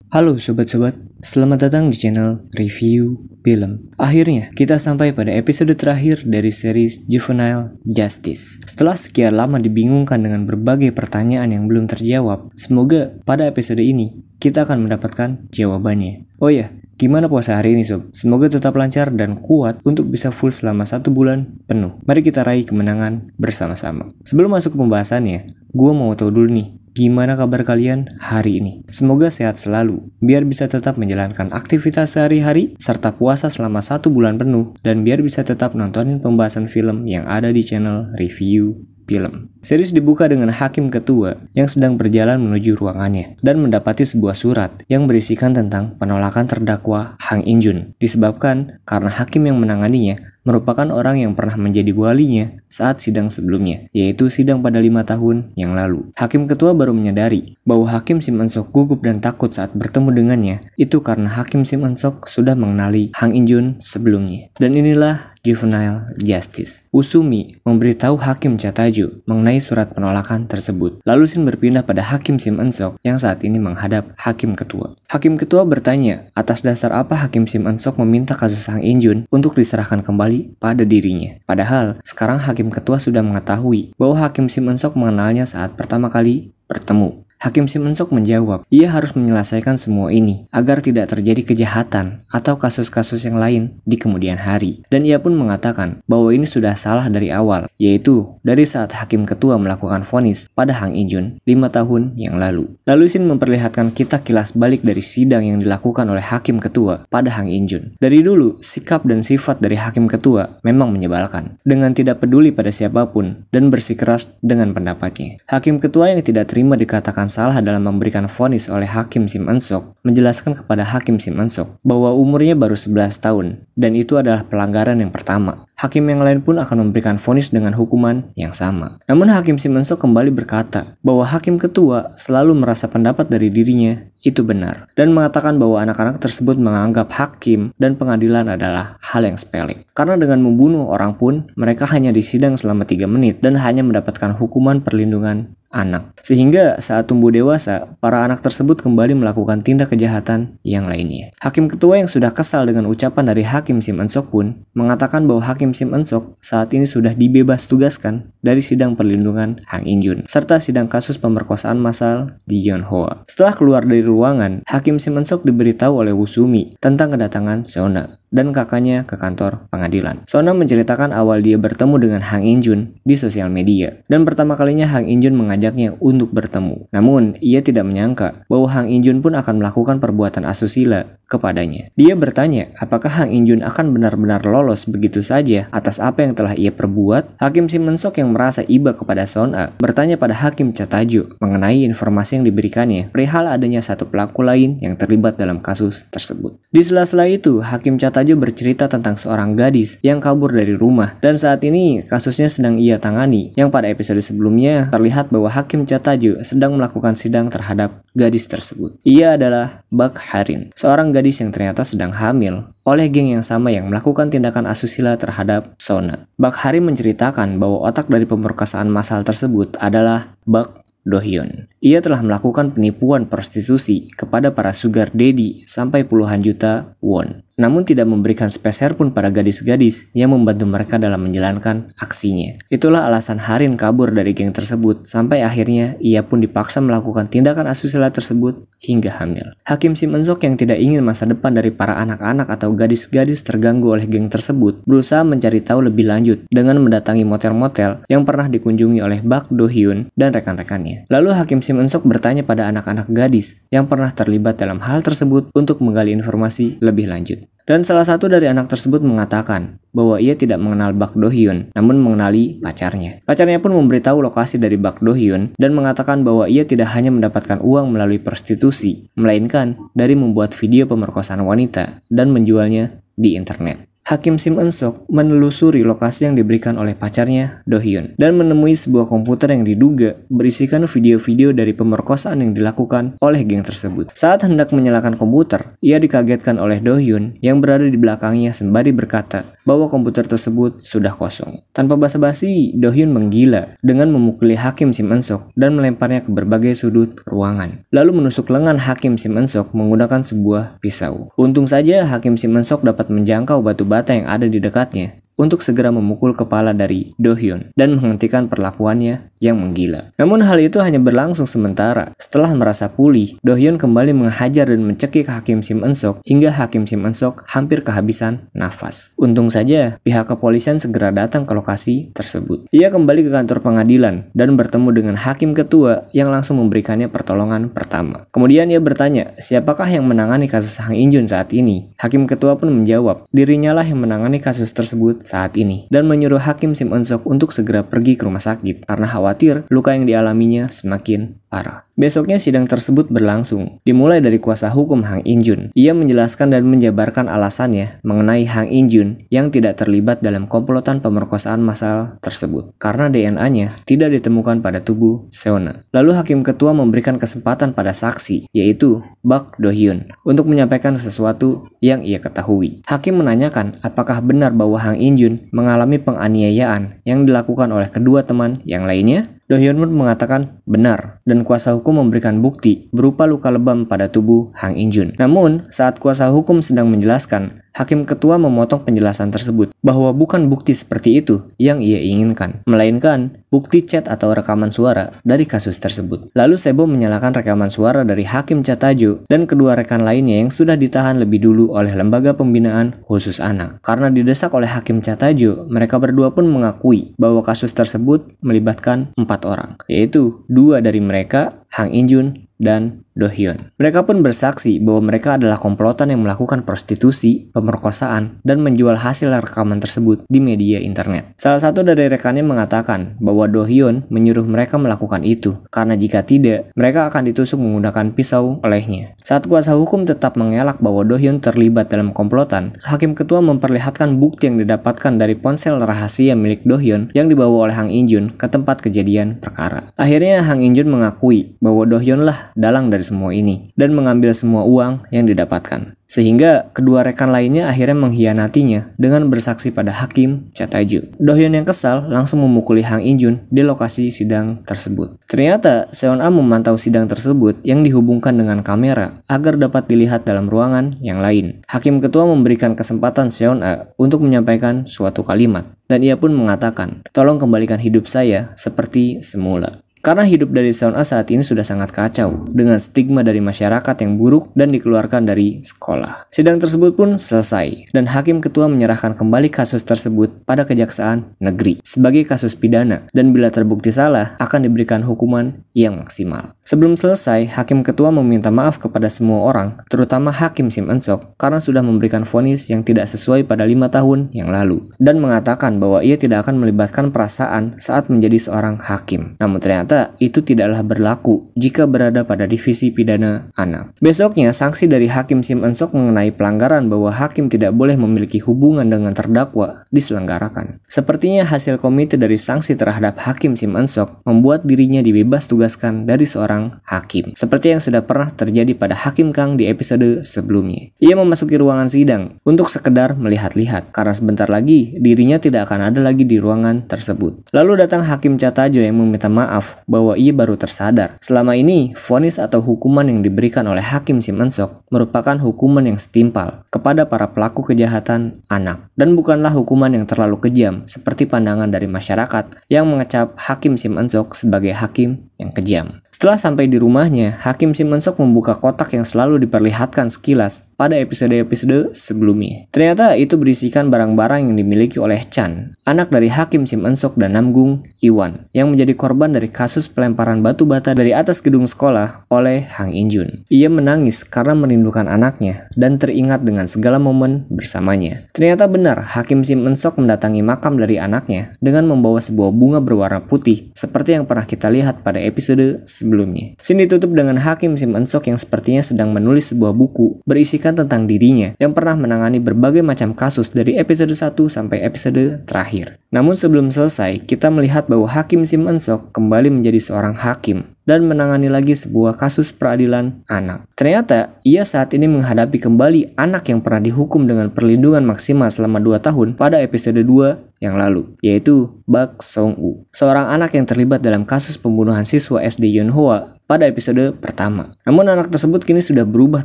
Halo sobat-sobat, selamat datang di channel Review Film. Akhirnya kita sampai pada episode terakhir dari series Juvenile Justice. Setelah sekian lama dibingungkan dengan berbagai pertanyaan yang belum terjawab, semoga pada episode ini kita akan mendapatkan jawabannya. Oh ya, gimana puasa hari ini sob? Semoga tetap lancar dan kuat untuk bisa full selama 1 bulan penuh. Mari kita raih kemenangan bersama-sama. Sebelum masuk ke pembahasannya, gue mau tahu dulu nih, gimana kabar kalian hari ini? Semoga sehat selalu, biar bisa tetap menjalankan aktivitas sehari-hari, serta puasa selama 1 bulan penuh, dan biar bisa tetap nontonin pembahasan film yang ada di channel Review Film. Series dibuka dengan hakim ketua yang sedang berjalan menuju ruangannya dan mendapati sebuah surat yang berisikan tentang penolakan terdakwa Hang In-jun. Disebabkan karena hakim yang menanganinya merupakan orang yang pernah menjadi walinya saat sidang sebelumnya, yaitu sidang pada 5 tahun yang lalu. Hakim ketua baru menyadari bahwa Hakim Sim Eun-sok gugup dan takut saat bertemu dengannya, itu karena Hakim Sim Eun-sok sudah mengenali Hang In-jun sebelumnya. Dan inilah Juvenile Justice. Usumi memberitahu Hakim Cha Tae-ju mengenai surat penolakan tersebut. Lalu Shin berpindah pada Hakim Sim Eun-sok yang saat ini menghadap Hakim Ketua. Hakim Ketua bertanya, atas dasar apa Hakim Sim Eun-sok meminta kasus Hang In-jun untuk diserahkan kembali pada dirinya. Padahal, sekarang Hakim Ketua sudah mengetahui bahwa Hakim Sim Eun-sok mengenalnya saat pertama kali bertemu. Hakim Sim Eun-sok menjawab, ia harus menyelesaikan semua ini agar tidak terjadi kejahatan atau kasus-kasus yang lain di kemudian hari. Dan ia pun mengatakan bahwa ini sudah salah dari awal, yaitu dari saat Hakim Ketua melakukan vonis pada Hang In-jun 5 tahun yang lalu. Lalu Shin memperlihatkan kita kilas balik dari sidang yang dilakukan oleh Hakim Ketua pada Hang In-jun. Dari dulu, sikap dan sifat dari Hakim Ketua memang menyebalkan, dengan tidak peduli pada siapapun dan bersikeras dengan pendapatnya. Hakim Ketua yang tidak terima dikatakan salah dalam memberikan vonis oleh Hakim Sim Eun-sok menjelaskan kepada Hakim Sim Eun-sok bahwa umurnya baru 11 tahun dan itu adalah pelanggaran yang pertama. Hakim yang lain pun akan memberikan vonis dengan hukuman yang sama. Namun Hakim Sim Eun-sok kembali berkata bahwa Hakim Ketua selalu merasa pendapat dari dirinya itu benar dan mengatakan bahwa anak-anak tersebut menganggap hakim dan pengadilan adalah hal yang sepele. Karena dengan membunuh orang pun mereka hanya disidang selama 3 menit dan hanya mendapatkan hukuman perlindungan anak. Sehingga saat tumbuh dewasa, para anak tersebut kembali melakukan tindak kejahatan yang lainnya. Hakim Ketua yang sudah kesal dengan ucapan dari Hakim Sim Eun-sok pun mengatakan bahwa Hakim Sim Eun-sok saat ini sudah dibebas tugaskan dari sidang perlindungan Hang In-jun serta sidang kasus pemerkosaan massal di Yeonhwa. Setelah keluar dari ruangan, Hakim Sim Eun-sok diberitahu oleh Usumi tentang kedatangan Sona dan kakaknya ke kantor pengadilan. Sona menceritakan awal dia bertemu dengan Hang In-jun di sosial media dan pertama kalinya Hang In-jun mengajaknya untuk bertemu. Namun, ia tidak menyangka bahwa Hang In-jun pun akan melakukan perbuatan asusila kepadanya. Dia bertanya, apakah Hang In-jun akan benar-benar lolos begitu saja atas apa yang telah ia perbuat? Hakim Sim Eun-sok yang merasa iba kepada Sona bertanya pada Hakim Cha Tae-ju mengenai informasi yang diberikannya perihal adanya satu pelaku lain yang terlibat dalam kasus tersebut. Di sela-sela itu, Hakim Cha Tae-ju bercerita tentang seorang gadis yang kabur dari rumah dan saat ini kasusnya sedang ia tangani, yang pada episode sebelumnya terlihat bahwa Hakim Cha Tae-ju sedang melakukan sidang terhadap gadis tersebut. Ia adalah Bak Harin, seorang gadis yang ternyata sedang hamil oleh geng yang sama yang melakukan tindakan asusila terhadap Sona. Bak Harin menceritakan bahwa otak dari pemerkosaan massal tersebut adalah Bak Do-hyun. Ia telah melakukan penipuan prostitusi kepada para sugar daddy sampai puluhan juta won, namun tidak memberikan sepeser pun pada gadis-gadis yang membantu mereka dalam menjalankan aksinya. Itulah alasan Harin kabur dari geng tersebut sampai akhirnya ia pun dipaksa melakukan tindakan asusila tersebut hingga hamil. Hakim Sim Eun-sok yang tidak ingin masa depan dari para anak-anak atau gadis-gadis terganggu oleh geng tersebut berusaha mencari tahu lebih lanjut dengan mendatangi motel-motel yang pernah dikunjungi oleh Bak Do-hyun dan rekan-rekannya. Lalu Hakim Sim Eun-sok bertanya pada anak-anak gadis yang pernah terlibat dalam hal tersebut untuk menggali informasi lebih lanjut. Dan salah satu dari anak tersebut mengatakan bahwa ia tidak mengenal Bak Do-hyun, namun mengenali pacarnya. Pacarnya pun memberitahu lokasi dari Bak Do-hyun dan mengatakan bahwa ia tidak hanya mendapatkan uang melalui prostitusi, melainkan dari membuat video pemerkosaan wanita dan menjualnya di internet. Hakim Sim Eun-sok menelusuri lokasi yang diberikan oleh pacarnya, Do Hyun, dan menemui sebuah komputer yang diduga berisikan video-video dari pemerkosaan yang dilakukan oleh geng tersebut. Saat hendak menyalakan komputer, ia dikagetkan oleh Do Hyun yang berada di belakangnya sembari berkata bahwa komputer tersebut sudah kosong. Tanpa basa-basi, Do Hyun menggila dengan memukuli Hakim Sim Eun-sok dan melemparnya ke berbagai sudut ruangan, lalu menusuk lengan Hakim Sim Eun-sok menggunakan sebuah pisau. Untung saja Hakim Sim Eun-sok dapat menjangkau batu bata yang ada di dekatnya untuk segera memukul kepala dari Do Hyun dan menghentikan perlakuannya yang menggila. Namun hal itu hanya berlangsung sementara. Setelah merasa pulih, Do Hyun kembali menghajar dan mencekik Hakim Sim Eun-sok hingga Hakim Sim Eun-sok hampir kehabisan nafas. Untung saja pihak kepolisian segera datang ke lokasi tersebut. Ia kembali ke kantor pengadilan dan bertemu dengan hakim ketua yang langsung memberikannya pertolongan pertama. Kemudian ia bertanya, siapakah yang menangani kasus Hang In-jun saat ini? Hakim ketua pun menjawab, dirinya lah yang menangani kasus tersebut saat ini, dan menyuruh Hakim Sim Eun-sok untuk segera pergi ke rumah sakit karena khawatir luka yang dialaminya semakin parah. Besoknya sidang tersebut berlangsung, dimulai dari kuasa hukum Hang In-jun. Ia menjelaskan dan menjabarkan alasannya mengenai Hang In-jun yang tidak terlibat dalam komplotan pemerkosaan massal tersebut karena DNA-nya tidak ditemukan pada tubuh Seon-a. Lalu hakim ketua memberikan kesempatan pada saksi, yaitu Bak Do Hyun, untuk menyampaikan sesuatu yang ia ketahui. Hakim menanyakan apakah benar bahwa Hang In-jun mengalami penganiayaan yang dilakukan oleh kedua teman yang lainnya. Do Hyun pun mengatakan benar, dan kuasa hukum memberikan bukti berupa luka lebam pada tubuh Hang In-jun. Namun, saat kuasa hukum sedang menjelaskan, hakim ketua memotong penjelasan tersebut bahwa bukan bukti seperti itu yang ia inginkan, melainkan bukti chat atau rekaman suara dari kasus tersebut. Lalu Sebo menyalakan rekaman suara dari Hakim Cha Tae-jo dan kedua rekan lainnya yang sudah ditahan lebih dulu oleh Lembaga Pembinaan Khusus Anak. Karena didesak oleh Hakim Cha Tae-jo, mereka berdua pun mengakui bahwa kasus tersebut melibatkan 4 orang, yaitu 2 dari mereka, Hang In-jun dan Do Hyun. Mereka pun bersaksi bahwa mereka adalah komplotan yang melakukan prostitusi, pemerkosaan, dan menjual hasil rekaman tersebut di media internet. Salah satu dari rekannya mengatakan bahwa Do Hyun menyuruh mereka melakukan itu, karena jika tidak, mereka akan ditusuk menggunakan pisau olehnya. Saat kuasa hukum tetap mengelak bahwa Do Hyun terlibat dalam komplotan, hakim ketua memperlihatkan bukti yang didapatkan dari ponsel rahasia milik Do Hyun yang dibawa oleh Hang In-jun ke tempat kejadian perkara. Akhirnya Hang In-jun mengakui bahwa Do Hyun lah dalang dari semua ini dan mengambil semua uang yang didapatkan. Sehingga kedua rekan lainnya akhirnya mengkhianatinya dengan bersaksi pada Hakim Cha Tae-jo. Do Hyun yang kesal langsung memukuli Hang In-jun di lokasi sidang tersebut. Ternyata Seon-a memantau sidang tersebut yang dihubungkan dengan kamera agar dapat dilihat dalam ruangan yang lain. Hakim ketua memberikan kesempatan Seon-a untuk menyampaikan suatu kalimat, dan ia pun mengatakan, "Tolong kembalikan hidup saya seperti semula." Karena hidup dari Seon-a saat ini sudah sangat kacau, dengan stigma dari masyarakat yang buruk dan dikeluarkan dari sekolah. Sidang tersebut pun selesai, dan hakim ketua menyerahkan kembali kasus tersebut pada Kejaksaan Negeri sebagai kasus pidana, dan bila terbukti salah, akan diberikan hukuman yang maksimal. Sebelum selesai, hakim ketua meminta maaf kepada semua orang, terutama Hakim Sim Eun-sok, karena sudah memberikan vonis yang tidak sesuai pada 5 tahun yang lalu, dan mengatakan bahwa ia tidak akan melibatkan perasaan saat menjadi seorang hakim. Namun ternyata itu tidaklah berlaku jika berada pada divisi pidana anak. Besoknya, sanksi dari Hakim Sim Eun-sok mengenai pelanggaran bahwa hakim tidak boleh memiliki hubungan dengan terdakwa diselenggarakan. Sepertinya hasil komite dari sanksi terhadap Hakim Sim Eun-sok membuat dirinya dibebas tugaskan dari seorang hakim, seperti yang sudah pernah terjadi pada Hakim Kang di episode sebelumnya. Ia memasuki ruangan sidang untuk sekedar melihat-lihat, karena sebentar lagi dirinya tidak akan ada lagi di ruangan tersebut. Lalu datang Hakim Cha Tae-jo yang meminta maaf bahwa ia baru tersadar. Selama ini, vonis atau hukuman yang diberikan oleh Hakim Sim Eun-sok merupakan hukuman yang setimpal kepada para pelaku kejahatan anak, dan bukanlah hukuman yang terlalu kejam seperti pandangan dari masyarakat yang mengecap Hakim Sim Eun-sok sebagai hakim yang kejam. Setelah sampai di rumahnya, Hakim Sim Eun-sok membuka kotak yang selalu diperlihatkan sekilas pada episode-episode sebelumnya. Ternyata itu berisikan barang-barang yang dimiliki oleh Chan, anak dari Hakim Sim Eun-sok dan Namgung Iwan, yang menjadi korban dari kasus pelemparan batu bata dari atas gedung sekolah oleh Hang In-jun. Ia menangis karena merindukan anaknya dan teringat dengan segala momen bersamanya. Ternyata benar, Hakim Sim Eun-sok mendatangi makam dari anaknya dengan membawa sebuah bunga berwarna putih seperti yang pernah kita lihat pada episode sebelumnya. Scene ditutup dengan Hakim Sim Eun-sok yang sepertinya sedang menulis sebuah buku berisikan menceritakan tentang dirinya yang pernah menangani berbagai macam kasus dari episode 1 sampai episode terakhir. Namun sebelum selesai, kita melihat bahwa Hakim Sim Eun-sok kembali menjadi seorang hakim dan menangani lagi sebuah kasus peradilan anak. Ternyata, ia saat ini menghadapi kembali anak yang pernah dihukum dengan perlindungan maksimal selama 2 tahun pada episode 2 yang lalu, yaitu Bak Song-woo, seorang anak yang terlibat dalam kasus pembunuhan siswa SD Yeonhwa pada episode pertama. Namun anak tersebut kini sudah berubah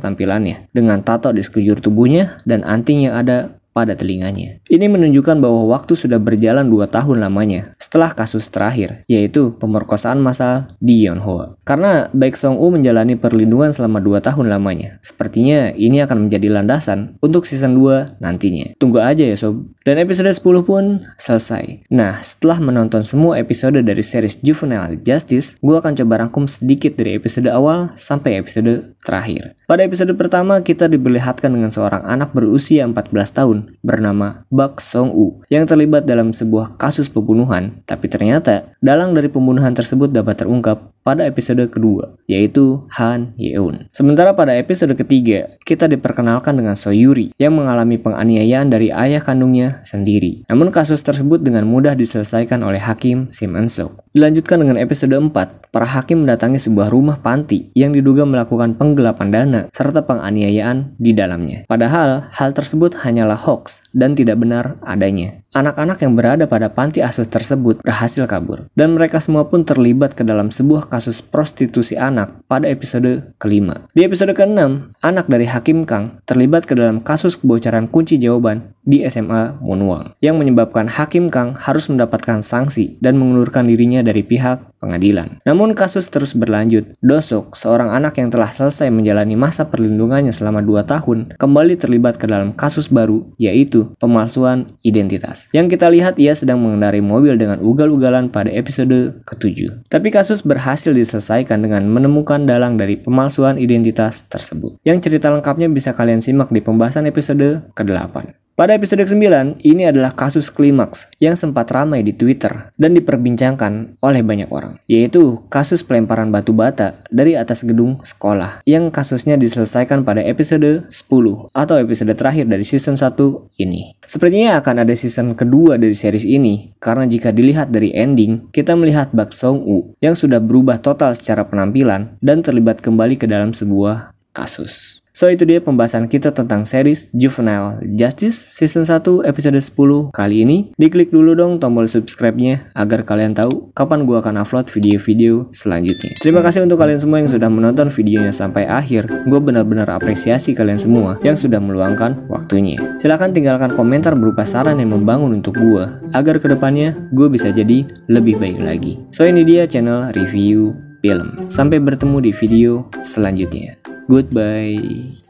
tampilannya, dengan tato di sekujur tubuhnya dan anting yang ada pada telinganya. Ini menunjukkan bahwa waktu sudah berjalan 2 tahun lamanya setelah kasus terakhir, yaitu pemerkosaan massal di Yeonhwa. Karena Baek Song-woo menjalani perlindungan selama 2 tahun lamanya, sepertinya ini akan menjadi landasan untuk season 2 nantinya. Tunggu aja ya sob. Dan episode 10 pun selesai. Nah, setelah menonton semua episode dari series Juvenile Justice, gue akan coba rangkum sedikit dari episode awal sampai episode terakhir. Pada episode pertama, kita diperlihatkan dengan seorang anak berusia 14 tahun bernama Bak Song-woo yang terlibat dalam sebuah kasus pembunuhan, tapi ternyata dalang dari pembunuhan tersebut dapat terungkap pada episode kedua, yaitu Han Ye-eun. Sementara pada episode ketiga, kita diperkenalkan dengan So Yuri yang mengalami penganiayaan dari ayah kandungnya sendiri. Namun kasus tersebut dengan mudah diselesaikan oleh Hakim Sim Eun-sok. Dilanjutkan dengan episode 4, para hakim mendatangi sebuah rumah panti yang diduga melakukan penggelapan dana serta penganiayaan di dalamnya. Padahal hal tersebut hanyalah hoax dan tidak benar adanya. Anak-anak yang berada pada panti asuh tersebut berhasil kabur, dan mereka semua pun terlibat ke dalam sebuah kasus prostitusi anak pada episode kelima. Di episode ke-6, anak dari Hakim Kang terlibat ke dalam kasus kebocoran kunci jawaban di SMA Munwang, yang menyebabkan Hakim Kang harus mendapatkan sanksi dan mengundurkan dirinya dari pihak pengadilan. Namun kasus terus berlanjut. Do-sok, seorang anak yang telah selesai menjalani masa perlindungannya selama 2 tahun, kembali terlibat ke dalam kasus baru, yaitu pemalsuan identitas. Yang kita lihat ia sedang mengendarai mobil dengan ugal-ugalan pada episode ke-7. Tapi kasus berhasil diselesaikan dengan menemukan dalang dari pemalsuan identitas tersebut. Yang cerita lengkapnya bisa kalian simak di pembahasan episode ke-8. Pada episode ke-9, ini adalah kasus klimaks yang sempat ramai di Twitter dan diperbincangkan oleh banyak orang, yaitu kasus pelemparan batu bata dari atas gedung sekolah, yang kasusnya diselesaikan pada episode 10 atau episode terakhir dari season 1 ini. Sepertinya akan ada season kedua dari series ini, karena jika dilihat dari ending, kita melihat Bak Song-woo yang sudah berubah total secara penampilan dan terlibat kembali ke dalam sebuah kasus. So itu dia pembahasan kita tentang series Juvenile Justice season 1 episode 10 kali ini. Diklik dulu dong tombol subscribe-nya agar kalian tahu kapan gue akan upload video-video selanjutnya. Terima kasih untuk kalian semua yang sudah menonton videonya sampai akhir. Gue benar-benar apresiasi kalian semua yang sudah meluangkan waktunya. Silahkan tinggalkan komentar berupa saran yang membangun untuk gue, agar kedepannya gue bisa jadi lebih baik lagi. So ini dia channel review film. Sampai bertemu di video selanjutnya. Goodbye.